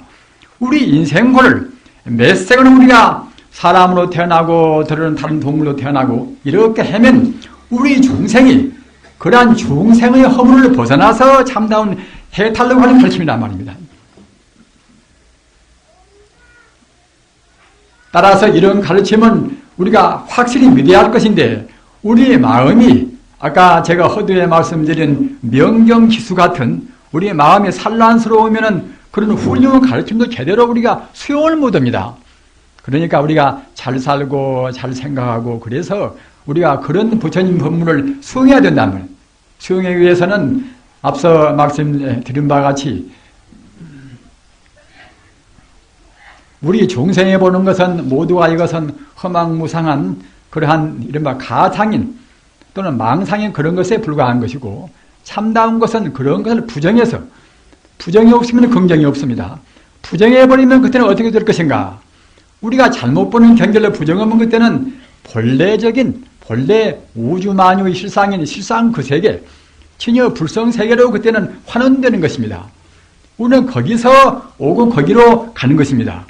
S1: 우리 인생고를 몇 생을 우리가 사람으로 태어나고 다른 동물로 태어나고 이렇게 하면 우리 중생이 그러한 중생의 허물을 벗어나서 참다운 해탈로 가는 가르침이란 말입니다. 따라서 이런 가르침은 우리가 확실히 믿어야 할 것인데, 우리의 마음이 아까 제가 허두에 말씀드린 명경기수 같은 우리의 마음이 산란스러우면은 그런 훌륭한 가르침도 제대로 우리가 수용을 못합니다. 그러니까 우리가 잘 살고 잘 생각하고, 그래서 우리가 그런 부처님 법문을 수용해야 된다는 말이에요. 수용하기 위해서는 앞서 말씀드린 바와 같이 우리 중생에 보는 것은 모두가 이것은 허망무상한 그러한 이른바 가상인 또는 망상인 그런 것에 불과한 것이고, 참다운 것은 그런 것을 부정해서, 부정이 없으면 긍정이 없습니다. 부정해버리면 그때는 어떻게 될 것인가? 우리가 잘못 보는 경계를 부정하면 그때는 본래 우주만유의 실상인 실상 그 세계, 진여 불성 세계로 그때는 환원되는 것입니다. 우리는 거기서 오고 거기로 가는 것입니다.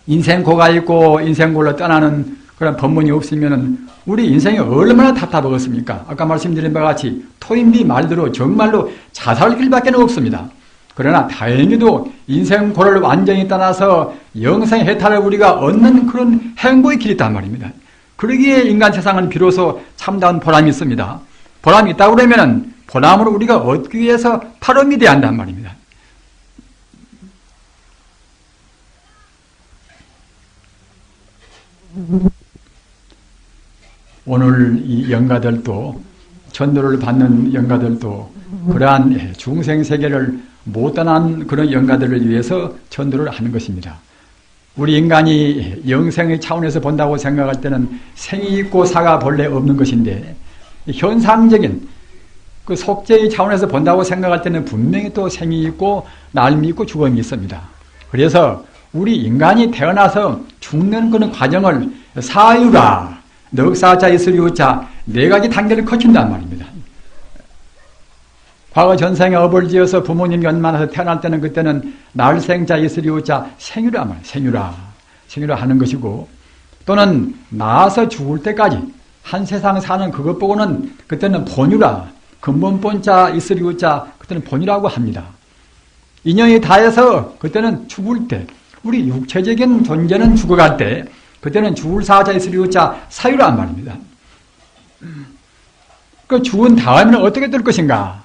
S1: 인생고가 있고 인생고로 떠나는 그런 법문이 없으면 우리 인생이 얼마나 답답하겠습니까? 아까 말씀드린 바와 같이 토인비 말대로 정말로 자살길밖에 없습니다. 그러나 다행히도 인생고를 완전히 떠나서 영생 해탈을 우리가 얻는 그런 행복의 길이 있단 말입니다. 그러기에 인간 세상은 비로소 참다운 보람이 있습니다. 보람이 있다고 그러면 보람을 우리가 얻기 위해서 발음이 돼야 한단 말입니다. 오늘 이 영가들도, 전도를 받는 영가들도 그러한 중생세계를 못 떠난 그런 영가들을 위해서 전도를 하는 것입니다. 우리 인간이 영생의 차원에서 본다고 생각할 때는 생이 있고 사가 본래 없는 것인데, 현상적인 그 속죄의 차원에서 본다고 생각할 때는 분명히 또 생이 있고 날미 있고 죽음이 있습니다. 그래서 우리 인간이 태어나서 죽는 그런 과정을 사유라, 넉사자 있으리우자 네 가지 단계를 거친단 말입니다. 과거 전생에 업을 지어서 부모님 연만해서 태어날 때는 그때는 날생자 있으리우자 생유라 말이에요. 생유라 하는 것이고, 또는 나아서 죽을 때까지 한 세상 사는 그것 보고는 그때는 본유라, 근본본자 있으리우자 그때는 본유라고 합니다. 인연이 다해서 그때는 죽을 때, 우리 육체적인 존재는 죽어갈 때 그때는 죽을 사자 있으리우자 사유란 말입니다. 그 죽은 다음에는 어떻게 될 것인가?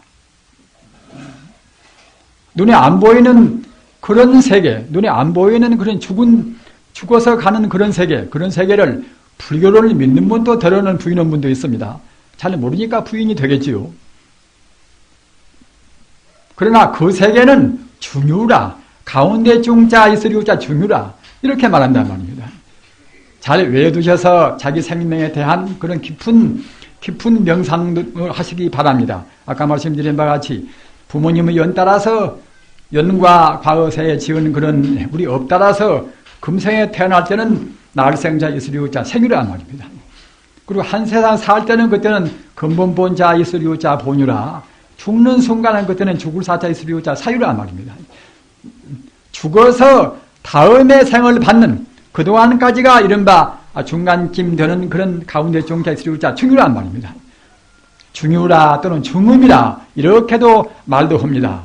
S1: 눈에 안 보이는 그런 세계, 눈에 안 보이는 그런 죽어서 가는 그런 세계를 불교를 믿는 분도 들어오는 부인한 분도 있습니다. 잘 모르니까 부인이 되겠지요. 그러나 그 세계는 중유라, 가운데 중자 있으리우자 중유라 이렇게 말한단 말입니다. 잘 외워두셔서 자기 생명에 대한 그런 깊은 명상을 하시기 바랍니다. 아까 말씀드린 바와 같이 부모님의 연 따라서, 연과 과거세에 지은 그런 우리 업 따라서 금생에 태어날 때는 날생자 있으리우자 생유란 말입니다. 그리고 한 세상 살 때는 그때는 근본본자 있으리우자 본유라, 죽는 순간은 그때는 죽을 사자 있으리우자 사유란 말입니다. 죽어서 다음에 생을 받는 그동안까지가 이른바 중간쯤 되는 그런 가운데 중자 있으리우자 중유란 말입니다. 중유라 또는 중음이라 이렇게도 말도 합니다.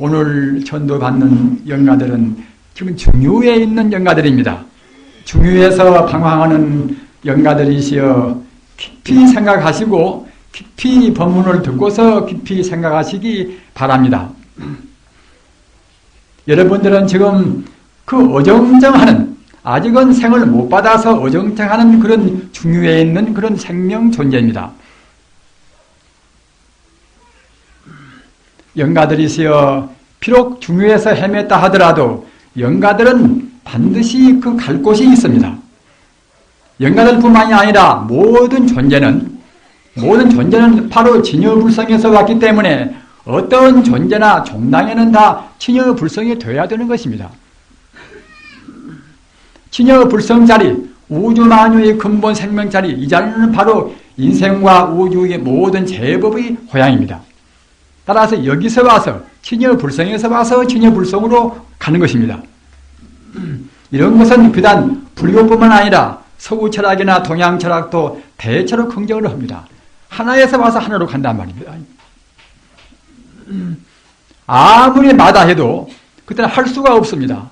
S1: 오늘 전도받는 영가들은 지금 중유에 있는 영가들입니다. 중유에서 방황하는 영가들이시여 깊이 생각하시고 깊이 법문을 듣고서 깊이 생각하시기 바랍니다. 여러분들은 지금 그 어정쩡하는, 아직은 생을 못 받아서 어정쩡하는 그런 중유에 있는 그런 생명 존재입니다. 영가들이시여 비록 중유에서 헤맸다 하더라도 영가들은 반드시 그 갈 곳이 있습니다. 영가들뿐만이 아니라 모든 존재는 바로 진여불성에서 왔기 때문에 어떤 존재나 종당에는 다 진여불성이 되어야 되는 것입니다. 진여불성 자리, 우주만유의 근본 생명 자리, 이 자리는 바로 인생과 우주의 모든 제법의 고향입니다. 따라서 여기서 와서 진여불성에서 와서 진여불성으로 가는 것입니다. 이런 것은 비단 불교뿐만 아니라 서구 철학이나 동양 철학도 대체로 긍정을 합니다. 하나에서 와서 하나로 간단 말입니다. 아무리 마다해도 그때는 할 수가 없습니다.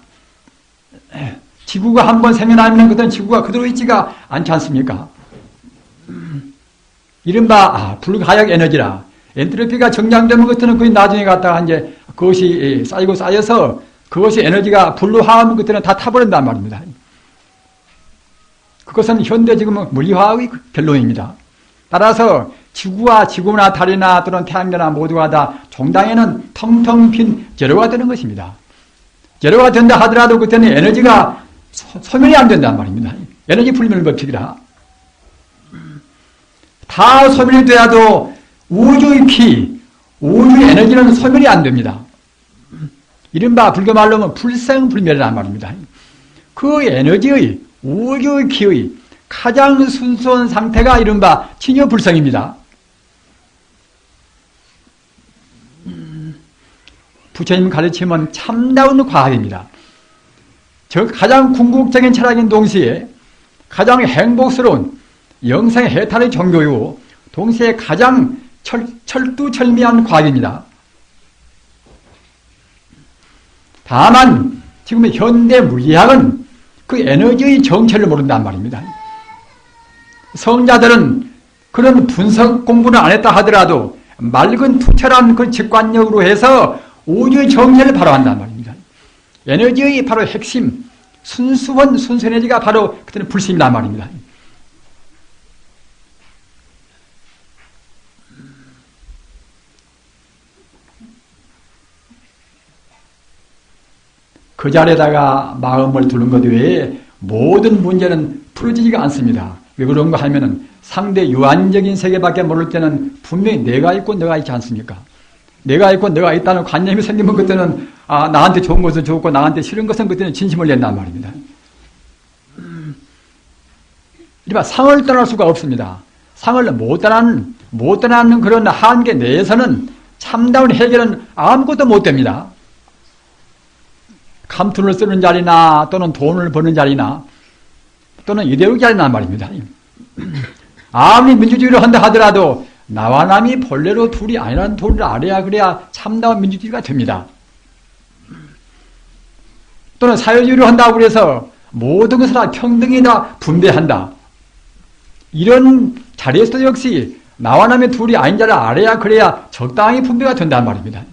S1: 지구가 한번 생겨나면 그때는 지구가 그대로 있지가 않지 않습니까? 이른바 불가역 에너지라 엔트로피가 정량되는 것들은 그 나중에 갔다가 이제 그것이 쌓이고 쌓여서 그것이 에너지가 불로화하면 그때는 다 타버린단 말입니다. 그것은 현대 지금은 물리화의 결론입니다. 따라서 지구와 지구나 달이나 또는 태양계나 모두가 다 종당에는 텅텅 빈 제로가 되는 것입니다. 제로가 된다 하더라도 그때는 에너지가 소멸이 안 된단 말입니다. 에너지 불멸 법칙이라. 다 소멸이 돼야도 우주의 피, 우주의 에너지는 소멸이 안 됩니다. 이른바 불교 말로 하면 불생불멸이란 말입니다. 그 에너지의, 우주의 기의 가장 순수한 상태가 이른바 진여불성입니다. 부처님 가르침은 참다운 과학입니다. 즉 가장 궁극적인 철학인 동시에 가장 행복스러운 영생의 해탈의 종교이고 동시에 가장 철두철미한 과학입니다. 다만 지금의 현대 물리학은 그 에너지의 정체를 모른단 말입니다. 성자들은 그런 분석 공부를 안 했다 하더라도 맑은 투철한 그 직관력으로 해서 우주의 정체를 바로 한단 말입니다. 에너지의 바로 핵심, 순수 에너지가 바로 그때는 불심이란 말입니다. 그 자리에다가 마음을 두는 것 외에 모든 문제는 풀어지지가 않습니다. 왜 그런가 하면은 상대 유한적인 세계밖에 모를 때는 분명히 내가 있고 내가 있지 않습니까? 내가 있고 내가 있다는 관념이 생기면 그때는 나한테 좋은 것은 좋고 나한테 싫은 것은 그때는 진심을 낸단 말입니다. 이른바 상을 떠날 수가 없습니다. 상을 못 떠나는 그런 한계 내에서는 참다운 해결은 아무것도 못 됩니다. 감투를 쓰는 자리나 또는 돈을 버는 자리나 또는 이데올기 자리나 말입니다. 아무리 민주주의를 한다 하더라도 나와 남이 본래로 둘이 아니라는 도리를 알아야 그래야 참다운 민주주의가 됩니다. 또는 사회주의를 한다고 해서 모든 것을 다 평등이다 분배한다. 이런 자리에서도 역시 나와 남의 둘이 아닌 자를 알아야 그래야 적당히 분배가 된단 말입니다.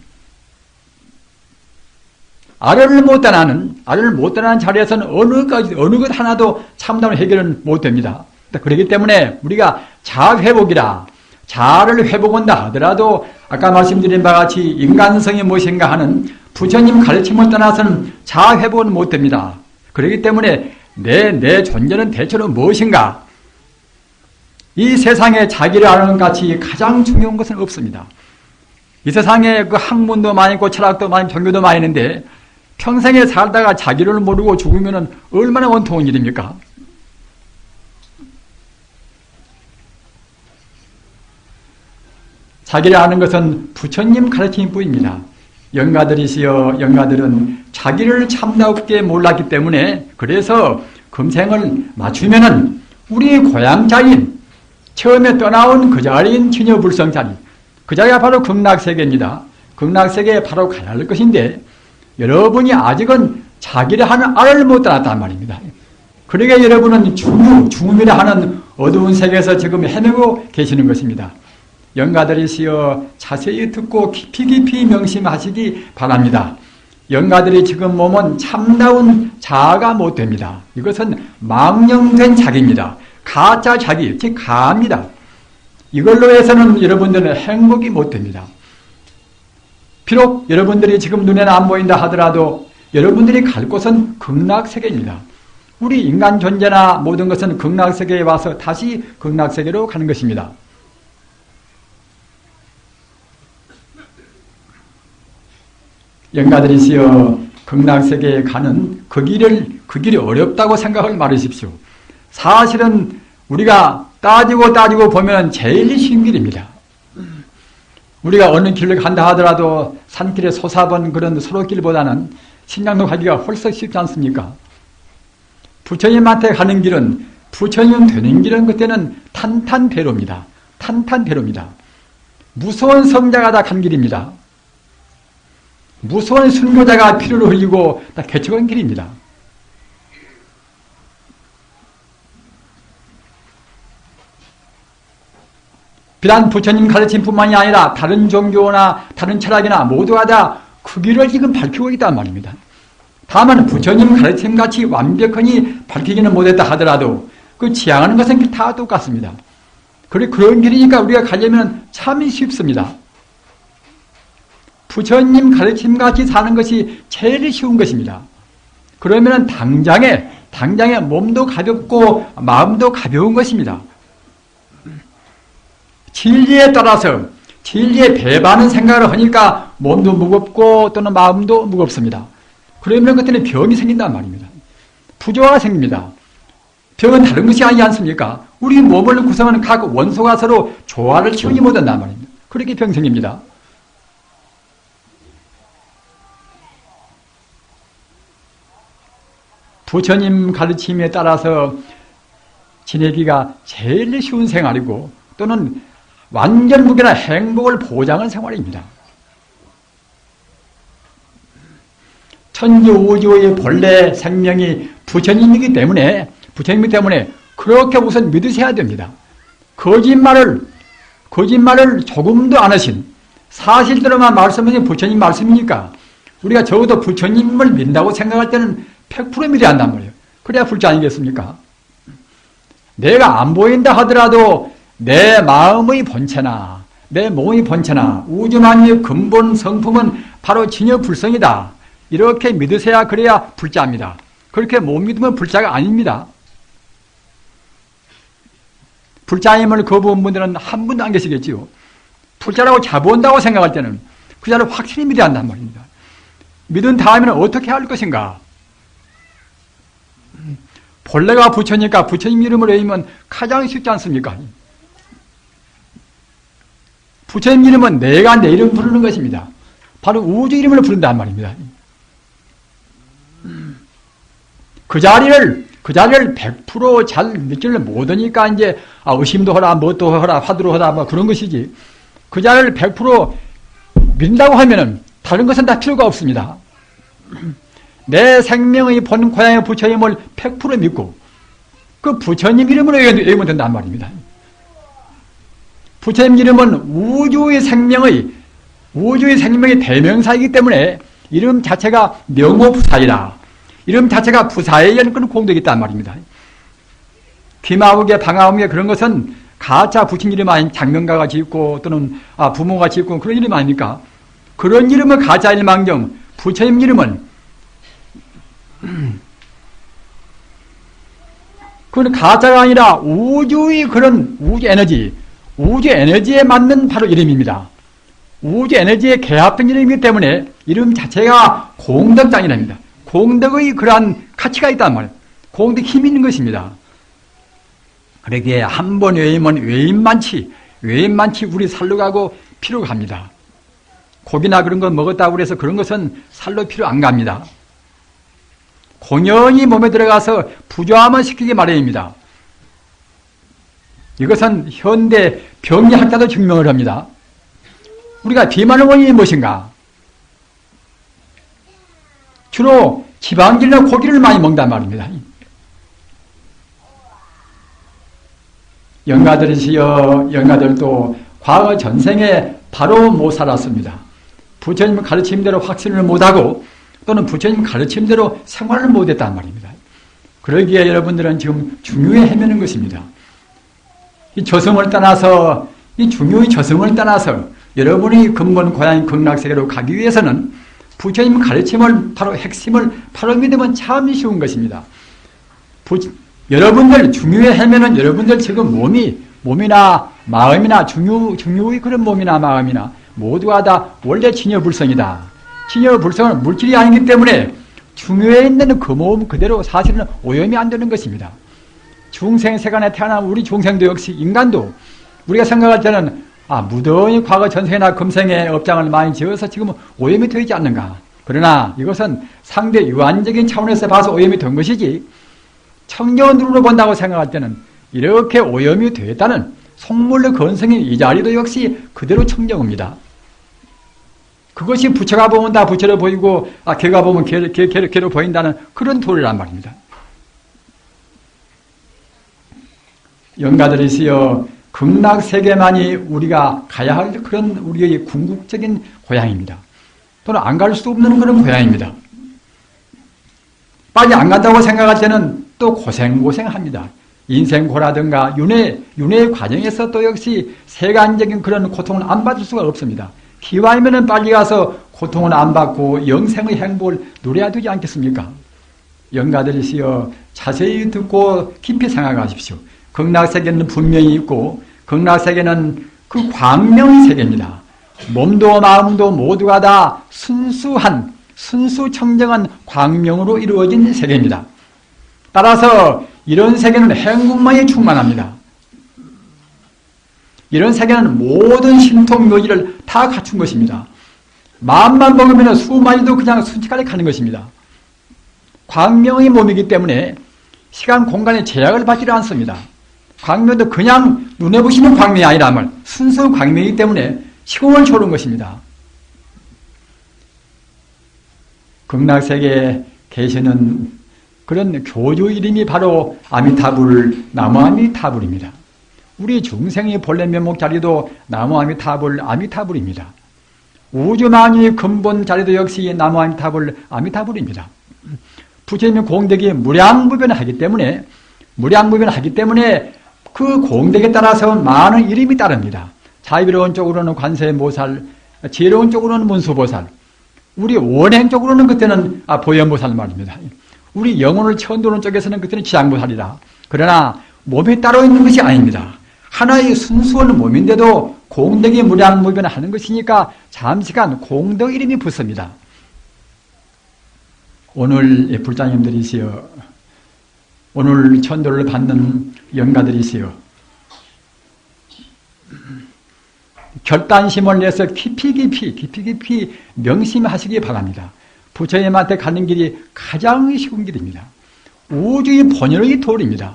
S1: 아래를 못 떠나는 자리에서는 어느 것 하나도 참다운 해결은 못 됩니다. 그렇기 때문에 우리가 자회복이라 자아를 회복한다 하더라도 아까 말씀드린 바와 같이 인간성이 무엇인가 하는 부처님 가르침을 떠나서는 자아회복은 못 됩니다. 그렇기 때문에 내 존재는 대체로 무엇인가? 이 세상에 자기를 아는 것같이 가장 중요한 것은 없습니다. 이 세상에 그 학문도 많이 있고 철학도 많이 종교도 많이 있는데 평생에 살다가 자기를 모르고 죽으면 얼마나 원통한 일입니까? 자기를 아는 것은 부처님 가르침일 뿐입니다. 영가들이시여 영가들은 자기를 참답게 몰랐기 때문에 그래서 금생을 맞추면은 우리 고향 자리인 처음에 떠나온 그 자리인 진여불성 자리 그 자리가 바로 극락세계입니다. 극락세계에 바로 가야 할 것인데 여러분이 아직은 자기를 하는 알을 못 따랐단 말입니다. 그러게 여러분은 중음이라 하는 어두운 세계에서 지금 헤매고 계시는 것입니다. 영가들이시여 자세히 듣고 깊이 명심하시기 바랍니다. 영가들이 지금 몸은 참다운 자아가 못 됩니다. 이것은 망령된 자기입니다. 가짜 자기, 즉 가입니다. 이걸로 해서는 여러분들은 행복이 못 됩니다. 비록 여러분들이 지금 눈에는 안 보인다 하더라도 여러분들이 갈 곳은 극락세계입니다. 우리 인간 존재나 모든 것은 극락세계에 와서 다시 극락세계로 가는 것입니다. 영가들이시여 극락세계에 가는 그 길이 어렵다고 생각을 말하십시오. 사실은 우리가 따지고 보면 제일 쉬운 길입니다. 우리가 어느 길을 간다 하더라도 산길에 솟아본 그런 소로길보다는 신당로 가기가 훨씬 쉽지 않습니까? 부처님한테 가는 길은, 부처님 되는 길은 그때는 탄탄대로입니다. 탄탄대로입니다. 무서운 성자가 다 간 길입니다. 무서운 순교자가 피를 흘리고 다 개척한 길입니다. 비단 부처님 가르침뿐만이 아니라 다른 종교나 다른 철학이나 모두가 다 그 길을 지금 밝히고 있단 말입니다. 다만 부처님 가르침같이 완벽하니 밝히기는 못했다 하더라도 그 지향하는 것은 다 똑같습니다. 그런 길이니까 우리가 가려면 참 쉽습니다. 부처님 가르침같이 사는 것이 제일 쉬운 것입니다. 그러면 당장에 몸도 가볍고 마음도 가벼운 것입니다. 진리에 따라서 진리에 배반하는 생각을 하니까 몸도 무겁고 또는 마음도 무겁습니다. 그러면 그때는 병이 생긴단 말입니다. 부조화가 생깁니다. 병은 다른 것이 아니지 않습니까? 우리 몸을 구성하는 각 원소가 서로 조화를 키우지 못한단 말입니다. 그렇게 병 생깁니다. 부처님 가르침에 따라서 지내기가 제일 쉬운 생활이고 또는 완전 무결한 행복을 보장한 생활입니다. 천지우주의 본래 생명이 부처님이기 때문에 그렇게 우선 믿으셔야 됩니다. 거짓말을 조금도 안 하신 사실대로만 말씀하신 부처님 말씀이니까 우리가 적어도 부처님을 믿는다고 생각할 때는 100% 믿어야 한단 말이에요. 그래야 불자 아니겠습니까? 내가 안 보인다 하더라도 내 마음의 본체나 내 몸의 본체나 우주만유의 근본 성품은 바로 진여불성이다. 이렇게 믿으셔야 그래야 불자입니다. 그렇게 못 믿으면 불자가 아닙니다. 불자임을 거부한 분들은 한 분도 안 계시겠지요. 불자라고 잡아온다고 생각할 때는 그 자를 확실히 믿어야 한단 말입니다. 믿은 다음에는 어떻게 할 것인가? 본래가 부처니까 부처님 이름을 외우면 가장 쉽지 않습니까? 부처님 이름은 내가 내 이름 부르는 것입니다. 바로 우주 이름을 부른단 말입니다. 그 자리를 100% 잘 믿지를 못하니까 이제 의심도 하라, 뭣도 하라, 화두로 하라, 뭐 그런 것이지. 그 자리를 100% 믿는다고 하면은 다른 것은 다 필요가 없습니다. 내 생명의 본 고향의 부처님을 100% 믿고 그 부처님 이름으로 외우면 된단 말입니다. 부처님 이름은 우주의 생명의 대명사이기 때문에 이름 자체가 명호부사이라. 이름 자체가 부사에 연근 공덕이 있단 말입니다. 귀마우개, 방아우개 그런 것은 가짜 부친 이름 아닌 장명가가 짓고 또는 부모가 짓고 그런 이름 아닙니까? 그런 이름은 가짜일 망정 부처님 이름은 그건 가짜가 아니라 우주의 그런 우주 에너지에 맞는 바로 이름입니다. 우주 에너지에 개합된 이름이기 때문에 이름 자체가 공덕장이랍니다. 공덕의 그러한 가치가 있단 말이에요. 공덕 힘이 있는 것입니다. 그러기에 한 번 외우면 외인만치 우리 살로 가고 피로 갑니다. 고기나 그런 거 먹었다고 해서 그런 것은 살로 피로 안 갑니다. 공연히 몸에 들어가서 부조화만 시키기 마련입니다. 이것은 현대 병리학자도 증명을 합니다. 우리가 비만의 원인이 무엇인가? 주로 지방질이나 고기를 많이 먹는단 말입니다. 영가들이시여, 영가들도 과거 전생에 바로 못 살았습니다. 부처님 가르침대로 확신을 못하고 또는 부처님 가르침대로 생활을 못했단 말입니다. 그러기에 여러분들은 지금 중요에 헤매는 것입니다. 이 저승을 떠나서, 이 중요의 저승을 떠나서 여러분이 근본 고향인 극락세계로 가기 위해서는 부처님 가르침을 바로 핵심을 바로 믿으면 참 쉬운 것입니다. 여러분들 중요에 헤매는 여러분들 지금 몸이나 마음이나 중요의 그런 몸이나 마음이나 모두가 다 원래 진여불성이다. 진여불성은 물질이 아니기 때문에 중요에 있는 그 몸 그대로 사실은 오염이 안 되는 것입니다. 중생세간에 태어난 우리 중생도 역시 인간도 우리가 생각할 때는 무던히 과거 전생이나 금생의 업장을 많이 지어서 지금 오염이 되지 않는가. 그러나 이것은 상대 유한적인 차원에서 봐서 오염이 된 것이지 청년으로 본다고 생각할 때는 이렇게 오염이 되었다는 속물의 건성인 이 자리도 역시 그대로 청정입니다. 그것이 부처가 보면 다 부처로 보이고 개가 보면 개로 보인다는 그런 도리란 말입니다. 영가들이시여, 극락세계만이 우리가 가야 할 그런 우리의 궁극적인 고향입니다. 또는 안 갈 수 없는 그런 고향입니다. 빨리 안 간다고 생각할 때는 또 고생합니다. 인생고라든가 윤회의 과정에서 또 역시 세간적인 그런 고통을 안 받을 수가 없습니다. 기왕이면 빨리 가서 고통을 안 받고 영생의 행복을 누려야 되지 않겠습니까? 영가들이시여, 자세히 듣고 깊이 생각하십시오. 극락세계는 분명히 있고 극락세계는 그 광명의 세계입니다. 몸도 마음도 모두가 다 순수한 순수청정한 광명으로 이루어진 세계입니다. 따라서 이런 세계는 행복만이 충만합니다. 이런 세계는 모든 신통묘지를 다 갖춘 것입니다. 마음만 먹으면 수만이도 그냥 순식간에 가는 것입니다. 광명의 몸이기 때문에 시간, 공간의 제약을 받지 않습니다. 광명도 그냥 눈에 보시는 광명이 아니라 말 순수 광명이기 때문에 시공을 초월한 것입니다. 극락세계에 계시는 그런 교주 이름이 바로 아미타불, 나무 아미타불입니다. 우리 중생의 본래 면목 자리도 나무 아미타불입니다. 우주만유의 근본 자리도 역시 나무 아미타불입니다. 부처님의 공덕이 무량무변하기 때문에 그 공덕에 따라서 많은 이름이 따릅니다. 자비로운 쪽으로는 관세음보살, 지혜로운 쪽으로는 문수보살, 우리 원행 쪽으로는 그때는 보현보살 말입니다. 우리 영혼을 천도는 쪽에서는 그때는 지장보살이다. 그러나 몸이 따로 있는 것이 아닙니다. 하나의 순수한 몸인데도 공덕이 무량무변하는 것이니까 잠시간 공덕 이름이 붙습니다. 오늘 불자님들이시여, 오늘 천도를 받는 영가들이시여, 결단심을 내서 깊이 명심하시기 바랍니다. 부처님한테 가는 길이 가장 쉬운 길입니다. 우주의 본연의 도리입니다.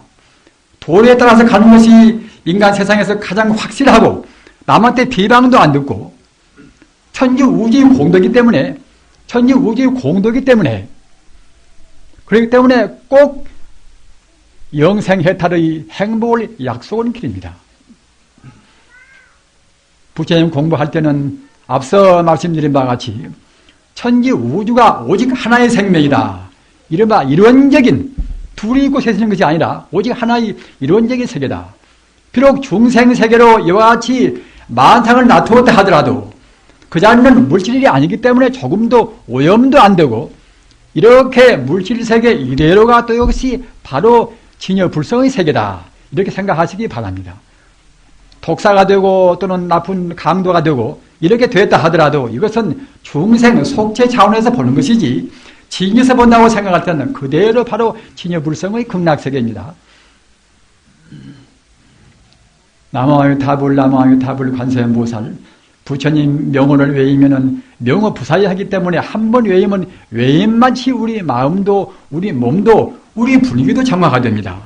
S1: 도리에 따라서 가는 것이 인간 세상에서 가장 확실하고 남한테 비방도 안 듣고 천지 우주의 공덕이기 때문에 그렇기 때문에 꼭 영생해탈의 행복을 약속하는 길입니다. 부처님 공부할 때는 앞서 말씀드린 바와 같이 천지 우주가 오직 하나의 생명이다. 이른바 이론적인 둘이 있고 셋이 있는 것이 아니라 오직 하나의 이론적인 세계다. 비록 중생세계로 이와 같이 만상을 놔두었다 하더라도 그 자리는 물질이 아니기 때문에 조금도 오염도 안 되고 이렇게 물질세계 이대로가 또 역시 바로 진여불성의 세계다. 이렇게 생각하시기 바랍니다. 독사가 되고 또는 나쁜 강도가 되고 이렇게 됐다 하더라도 이것은 중생 속체 차원에서 보는 것이지 진여에서 본다고 생각할 때는 그대로 바로 진여불성의 극락세계입니다. 나무아미타불 관세음보살, 부처님 명호를 외우면은 명호 부사히 하기 때문에 한 번 외우면 외임마치 우리 마음도 우리 몸도 우리 분위기도 정화가 됩니다.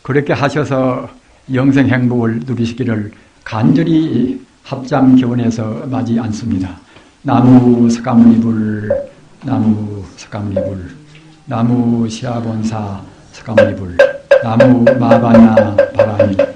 S1: 그렇게 하셔서 영생 행복을 누리시기를 간절히 합장 기원에서 맞지 않습니다. 나무 석가모니불, 나무 석가모니불, 나무 시아본사 석가모니불, 나무 마바냐 바라니